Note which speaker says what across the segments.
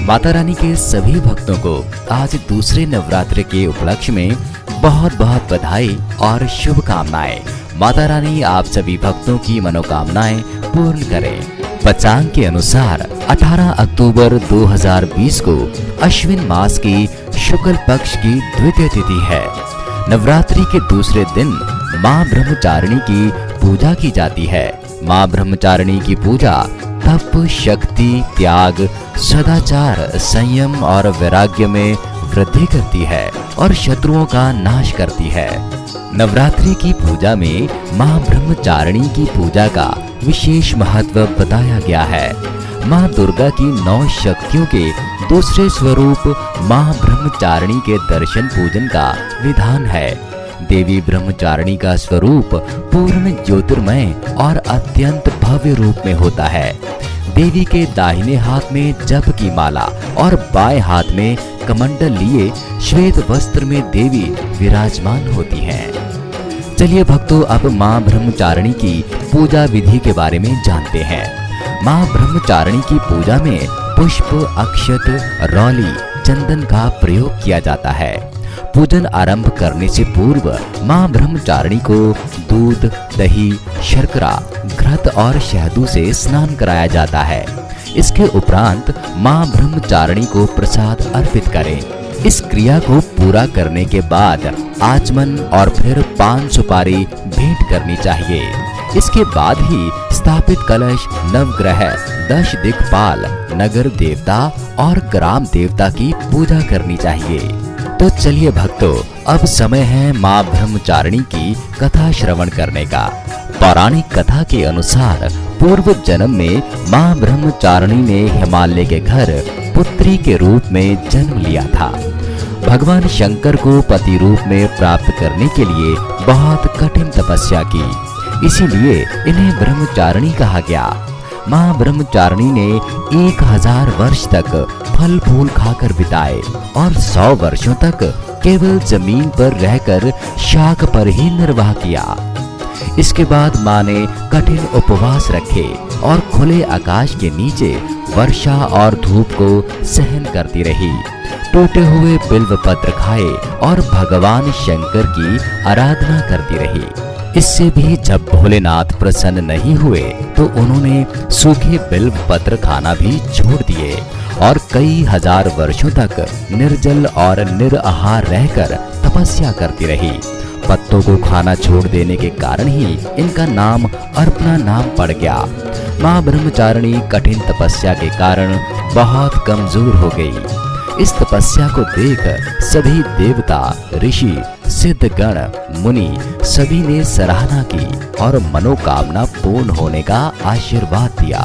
Speaker 1: माता रानी के सभी भक्तों को आज दूसरे नवरात्र के उपलक्ष्य में बहुत बहुत बधाई और शुभकामनाएं। माता रानी आप सभी भक्तों की मनोकामनाएं पूर्ण करें। पंचांग के अनुसार 18 अक्टूबर 2020 को अश्विन मास की शुक्ल पक्ष की द्वितीय तिथि है। नवरात्रि के दूसरे दिन मां ब्रह्मचारिणी की पूजा की जाती है। मां ब्रह्मचारिणी की पूजा तप, शक्ति, त्याग, सदाचार, संयम और वैराग्य में वृद्धि करती है और शत्रुओं का नाश करती है। नवरात्रि की पूजा में मां ब्रह्मचारिणी की पूजा का विशेष महत्व बताया गया है। मां दुर्गा की 9 शक्तियों के दूसरे स्वरूप मां ब्रह्मचारिणी के दर्शन पूजन का विधान है। देवी ब्रह्मचारिणी का स्वरूप पूर्ण ज्योतिर्मय और अत्यंत भव्य रूप में होता है। देवी के दाहिने हाथ में जप की माला और बाएं हाथ में कमंडल लिए श्वेत वस्त्र में देवी विराजमान होती हैं। चलिए भक्तों, अब मां ब्रह्मचारिणी की पूजा विधि के बारे में जानते हैं। मां ब्रह्मचारिणी की पूजा में पुष्प, अक्षत, रौली, चंदन का प्रयोग किया जाता है। पूजन आरंभ करने से पूर्व मां ब्रह्मचारिणी को दूध, दही, शर्करा, घृत और शहदू से स्नान कराया जाता है। इसके उपरांत मां ब्रह्मचारिणी को प्रसाद अर्पित करें। इस क्रिया को पूरा करने के बाद आचमन और फिर पान सुपारी भेंट करनी चाहिए। इसके बाद ही स्थापित कलश, नवग्रह, 10 दिक्पाल, नगर देवता और ग्राम देवता की पूजा करनी चाहिए। तो चलिए भक्तों, अब समय है मां ब्रह्मचारिणी की कथा श्रवण करने का। पौराणिक कथा के अनुसार पूर्व जन्म में मां ब्रह्मचारिणी ने हिमालय के घर पुत्री के रूप में जन्म लिया था। भगवान शंकर को पति रूप में प्राप्त करने के लिए बहुत कठिन तपस्या की, इसीलिए इन्हें ब्रह्मचारिणी कहा गया। मां ब्रह्मचारिणी ने 1000 वर्ष तक फल फूल खाकर बिताए और 100 वर्षों तक केवल जमीन पर रहकर शाक पर ही निर्वाह किया। इसके बाद मां ने कठिन उपवास रखे और खुले आकाश के नीचे वर्षा और धूप को सहन करती रही। टूटे हुए बिल्व पत्र खाए और भगवान शंकर की आराधना करती रही। इससे भी जब भोलेनाथ प्रसन्न नहीं हुए तो उन्होंने सूखे बिल्व पत्र खाना भी छोड़ दिए और कई हजार वर्षों तक निर्जल और निराहार रहकर तपस्या करती रही। पत्तों को खाना छोड़ देने के कारण ही इनका नाम अर्पणा नाम पड़ गया। मां ब्रह्मचारिणी कठिन तपस्या के कारण बहुत कमजोर हो गई। इस तपस्या को देख सभी देवता, ऋषि, सिद्धगण, मुनि सभी ने सराहना की और मनोकामना पूर्ण होने का आशीर्वाद दिया।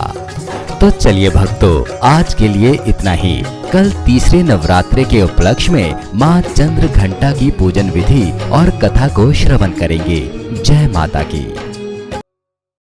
Speaker 1: तो चलिए भक्तों, आज के लिए इतना ही। कल तीसरे नवरात्रि के उपलक्ष्य में मां चंद्र घंटा की पूजन विधि और कथा को श्रवण करेंगे। जय माता की।